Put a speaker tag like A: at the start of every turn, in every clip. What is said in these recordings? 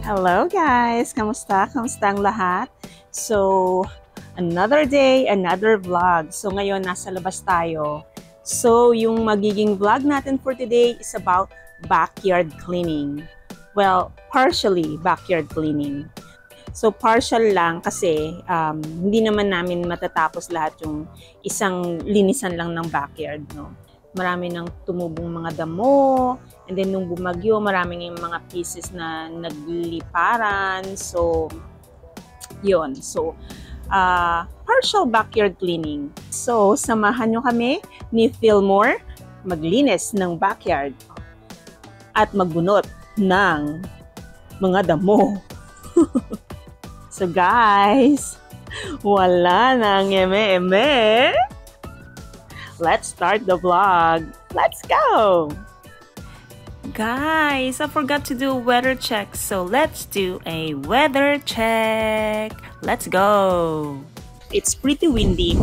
A: Hello guys! Kamusta? Kamusta ang lahat? So, another day, another vlog. So, ngayon nasa labas tayo. So, yung magiging vlog natin for today is about backyard cleaning. Well, partially backyard cleaning. So, partial lang kasi hindi naman namin matatapos lahat yung isang linisan lang ng backyard, no? Marami nang tumubong mga damo, and then nung bumagyo, maraming yung mga pieces na nagliparan. So, yun. So, partial backyard cleaning. So, samahan nyo kami ni Fillmore maglinis ng backyard at magbunot ng mga damo. So, guys, wala nang eme-eme. Let's start the vlog. Let's go! Guys, I forgot to do a weather check, so let's do a weather check. Let's go! It's pretty windy.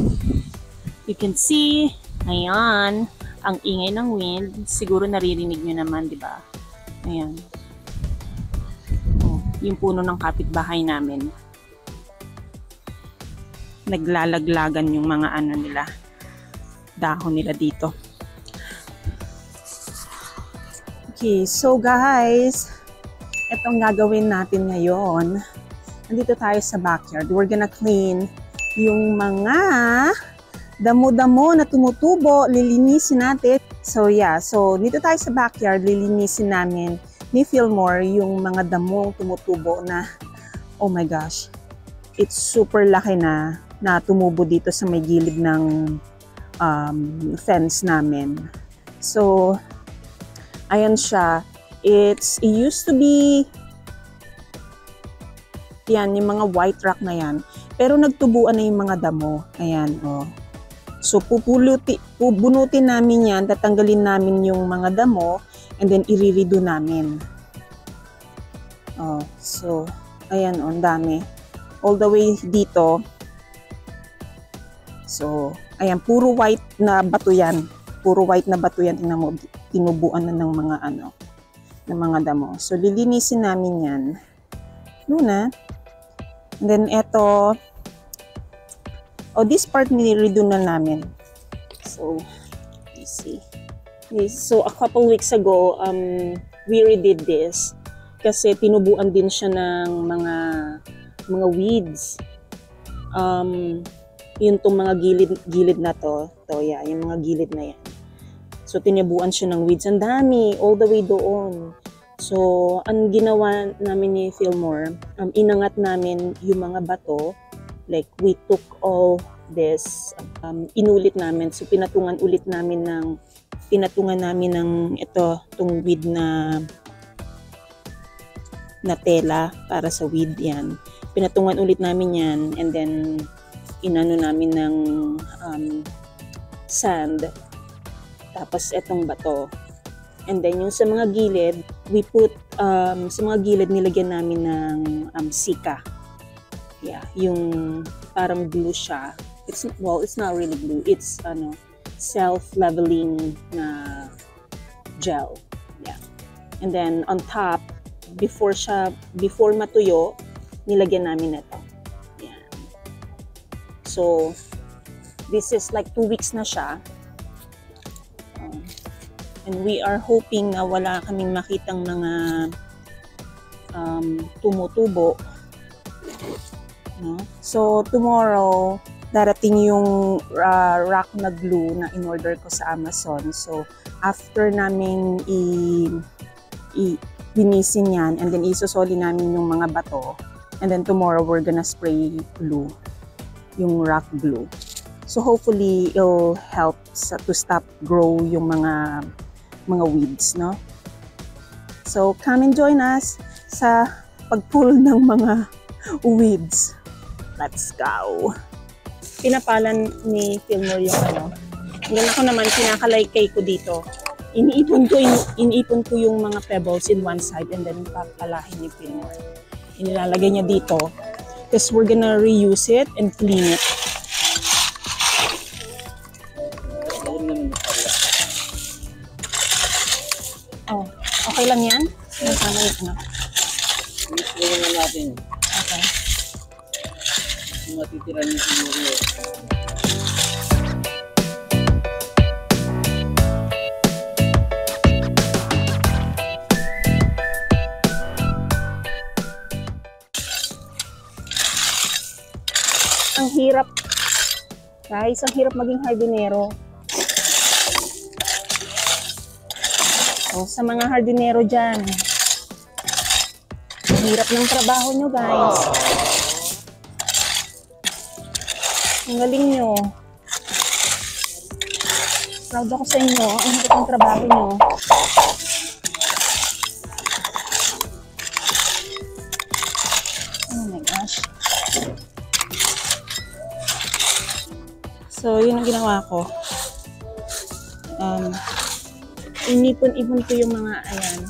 A: You can see, ayan, ang ingay ng wind. Siguro naririnig nyo naman, di ba? Ayan. Oh, yung puno ng kapitbahay namin. Naglalaglagan yung mga ano nila. Dahon nila dito. Okay, so guys, itong gagawin natin ngayon. Nandito tayo sa backyard. We're gonna clean yung mga damo-damo na tumutubo. Lilinisin natin. So yeah, so dito tayo sa backyard. Lilinisin namin ni Fillmore yung mga damong tumutubo na, oh my gosh, it's super laki na tumubo dito sa may gilid ng fence namin. So, ayan siya. It used to be, yan, yung mga white rock na yan. Pero nagtubuan na yung mga damo. Ayan, oh. So, bunutin namin yan, tatanggalin namin yung mga damo, and then i-redo namin. Oh, so, ayan, oh, ang dami. All the way dito. So, ayan, puro white na bato yan. Puro white na bato yan. Tingnan mo, tinubuan na ng mga ano, ng mga damo. So, lilinisin namin yan. Luna. And then, eto. Oh, this part nire-redo na namin. So, let's see. Okay, so, a couple weeks ago, we redid this. Kasi tinubuan din siya ng mga weeds. Yun tong mga gilid na to, yeah, yung mga gilid na yan. So, tinibuan siya ng weeds. Ang dami, all the way doon. So, ang ginawa namin ni Fillmore, inangat namin yung mga bato. Like, we took all this, inulit namin. So, pinatungan namin ng ito, tong weed na tela para sa weed yan. Pinatungan ulit namin yan, and then, inano namin ng sand, tapos etong bato, and then yung sa mga gilid, we put sa mga gilid nilagyan namin ng sika, yeah, yung parang glue siya. It's not really glue, it's self-leveling na gel, yeah. And then on top, before matuyo, nilagyan namin ito. So, this is like 2 weeks na siya. And we are hoping na wala kaming makitang mga tumutubo. No? So, tomorrow, darating yung rock na glue na in-order ko sa Amazon. So, after namin linisin yan, and then isusoli namin yung mga bato, and then tomorrow, we're gonna spray glue. Yung rock glue. So hopefully it'll help to stop grow yung mga weeds, no? So come and join us sa pag-pull ng mga weeds. Let's go! Pinapalan ni Fillmore yung ano. Hanggang ako naman pinakalaykay ko dito. Iniipon ko yung mga pebbles in one side, and then papalahin ni Fillmore. Inilalagay niya dito. Because we're gonna reuse it and clean it. Oh, okay lang yan? Nasama yung ano?
B: Iwan na natin.
A: Okay.
B: Yung matitira niyo siguro.
A: Ang hirap. Guys, ang hirap maging hardinero. So, sa mga hardinero dyan, ang hirap ng trabaho nyo, guys. Ang galing nyo. Proud ako sa inyo. Ang hirap ng trabaho nyo. Oh my gosh. So, yun ang ginawa ko. Inipon-ipon ko yung mga, ayan.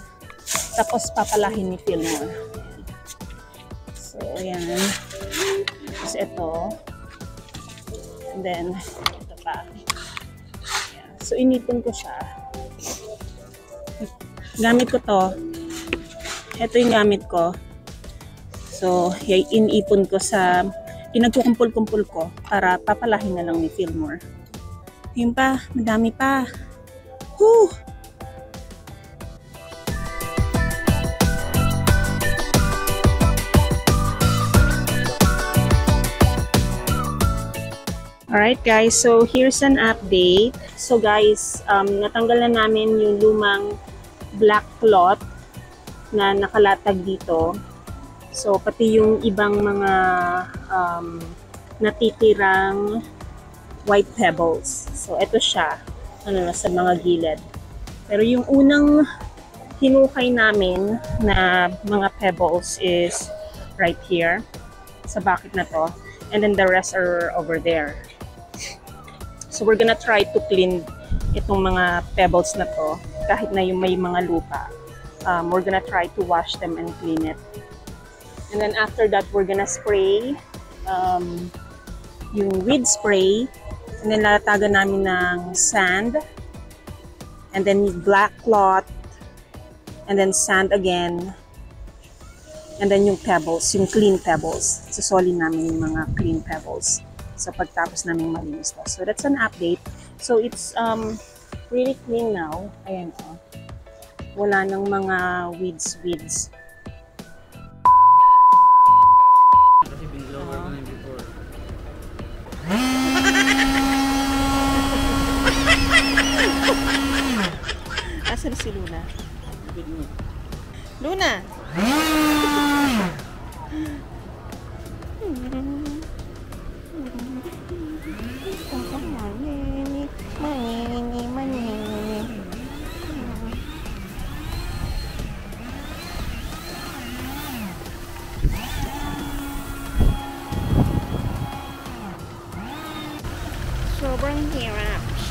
A: Tapos, papalahin ni Fillmore. So, ayan. Tapos, ito. And then, ito pa. Ayan. So, inipon ko siya. Gamit ko to. Ito yung gamit ko. So, inipon ko sa pinagkukumpul-kumpul ko para papalahin na lang ni Fillmore. Yun pa, madami pa. Whew! Alright guys, so here's an update. So guys, natanggal na namin yung lumang black cloth na nakalatag dito. So, pati yung ibang mga natitirang white pebbles. So, ito siya, sa mga gilid. Pero yung unang hinukay namin na mga pebbles is right here, sa bucket na to. And then the rest are over there. So, we're gonna try to clean itong mga pebbles na to, kahit na yung may mga lupa. We're gonna try to wash them and clean it. And then after that, we're gonna spray yung weed spray. And then lalatagan namin ng sand. And then black cloth. And then sand again. And then yung pebbles, yung clean pebbles. Susoli namin yung mga clean pebbles. So pagtapos namin malinis to. So that's an update. So it's really clean now. Ayan o. Wala nang mga weeds.
B: Kasi binlower ko na yung before.
A: Asan si Luna? Luna!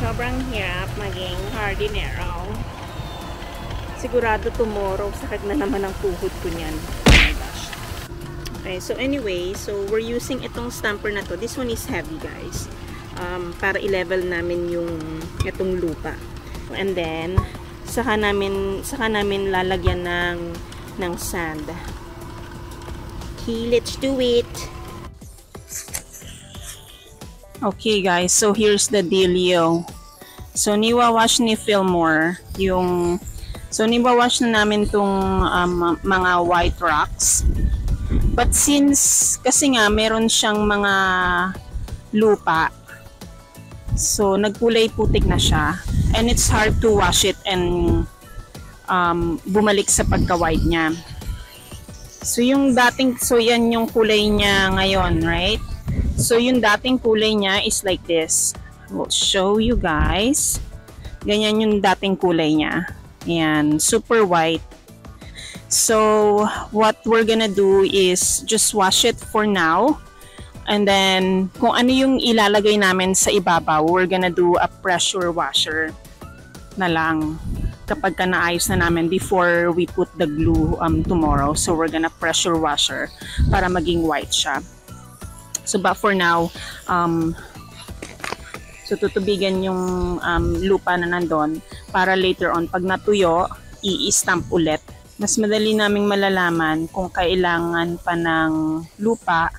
A: Sobrang hirap maging hardinero. Sigurado tomorrow, sakit na naman ang tuhod ko niyan. Oh my gosh. Okay, so anyway, so we're using itong stamper na to. This one is heavy, guys. Para i-level namin yung itong lupa. And then, saka namin lalagyan ng sand. Okay, let's do it. Okay guys, so here's the dealio. So niwawash ni Fillmore niwawash na namin tong mga white rocks. But since kasi nga meron siyang mga lupa, so nagkulay putik na siya. And it's hard to wash it and bumalik sa pagka-white niya. So yan yung kulay niya ngayon, right? So, yung dating kulay niya is like this. We'll show you guys. Ganyan yung dating kulay niya. Ayan, super white. So, what we're gonna do is just wash it for now. And then, kung ano yung ilalagay namin sa ibabaw, we're gonna do a pressure washer na lang kapag ka naayos na namin before we put the glue tomorrow. So, we're gonna pressure washer para maging white siya. So, but for now, so tutubigan yung lupa na nandun para later on, pag natuyo, i-stamp ulit Mas madali naming malalaman kung kailangan pa ng lupa.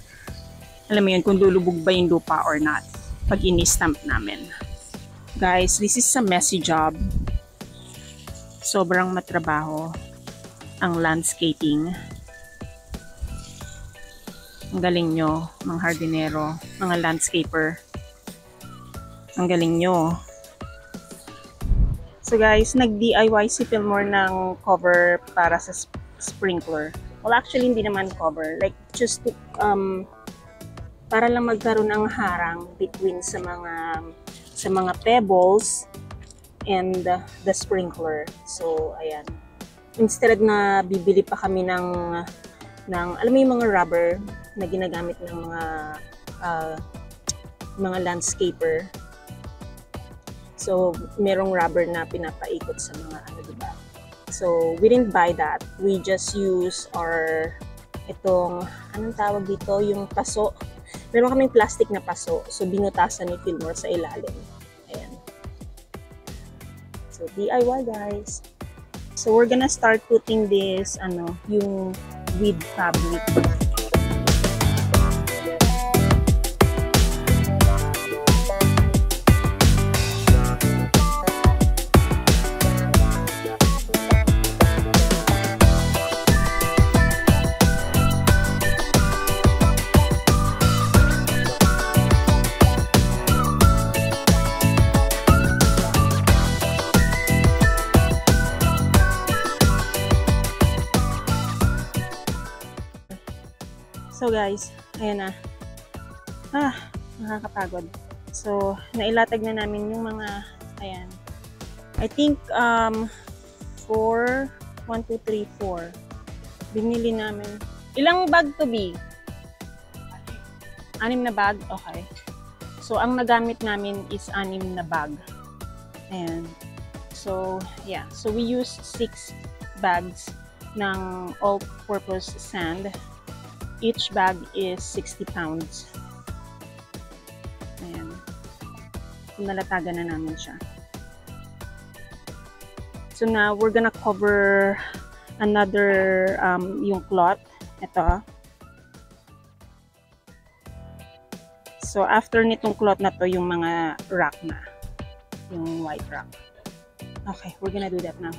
A: Alam mo yun, kung lulubog ba yung lupa or not. Pag ini-stamp namin. Guys, this is a messy job. Sobrang matrabaho ang landscaping. Ang galing nyo, mga hardinero, mga landscaper. Ang galing nyo. So guys, nag-DIY si Fillmore ng cover para sa sprinkler. Well, actually, hindi naman cover. Like, just to, para lang magkaroon ng harang between sa mga pebbles and the sprinkler. So, ayan. Instead na bibili pa kami ng alam mo yung mga rubber na ginagamit ng mga landscaper. So, merong rubber na pinapaikot sa mga diba? So, we didn't buy that. We just use itong, anong tawag dito? Yung paso. Meron kaming plastic na paso. So, binutasan ni Fillmore sa ilalim. Ayan. So, DIY guys. So, we're gonna start putting this, yung with fabric. So guys, ayan na. Nakakapagod. So, nailatag na namin yung mga, ayan. I think, 4, 1, 2, 3, 4. Binili namin. Ilang bag to be? 6 na bag? Okay. So, ang nagamit namin is 6 na bag. Ayan. So, yeah. So, we used 6 bags ng all-purpose sand. Each bag is 60 pounds. Ayan. Nalatagan na namin siya. So now, we're gonna cover another, yung cloth. Ito. So, after nitong cloth na to, yung mga rack na. Yung white rack. Okay, we're gonna do that now.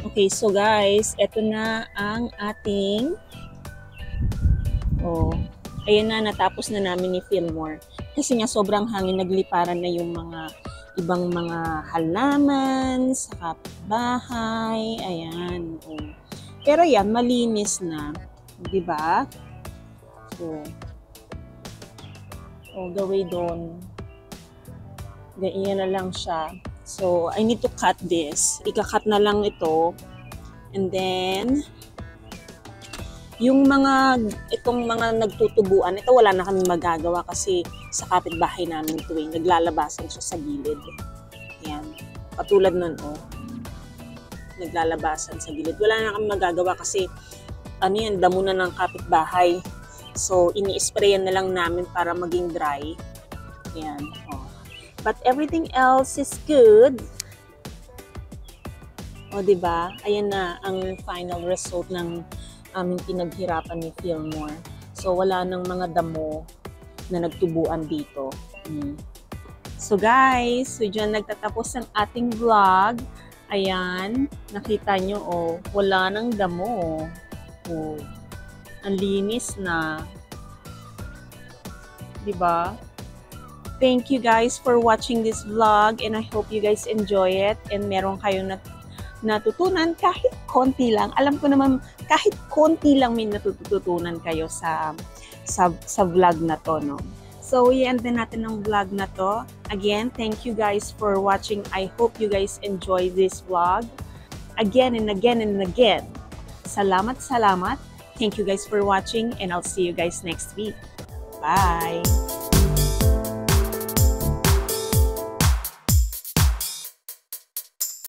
A: Okay, so guys, ito na ang ating ayan na, natapos na namin ni Fillmore. Kasi nga sobrang hangin, nagliparan na yung mga ibang mga halaman sa kapitbahay. Ayan. Pero yan, malinis na. Diba? So, the way doon. Ganyan na lang siya. So, I need to cut this. Ika-cut na lang ito. And then, yung itong mga nagtutubuan, ito wala na kami magagawa kasi sa kapitbahay namin ito naglalabasan siya sa gilid. Ayan. Katulad nun, naglalabasan sa gilid. Wala na kami magagawa kasi, damo na ng kapitbahay. So, ini-sprayan na lang namin para maging dry. Ayan, But everything else is good. Diba? Ayan na ang final result ng aming pinaghirapan ni Fillmore. So, wala nang mga damo na nagtubuan dito. So, guys, dyan nagtatapos ang ating vlog. Ayan, nakita nyo, wala nang damo. Ang linis na. Diba? Thank you guys for watching this vlog and I hope you guys enjoy it and meron kayong natutunan kahit konti lang. Alam ko naman kahit konti lang may natututunan kayo sa vlog na to, no? So, i-end na natin ang vlog na to. Again, thank you guys for watching. I hope you guys enjoy this vlog. Again and again and again. Salamat, salamat. Thank you guys for watching and I'll see you guys next week. Bye!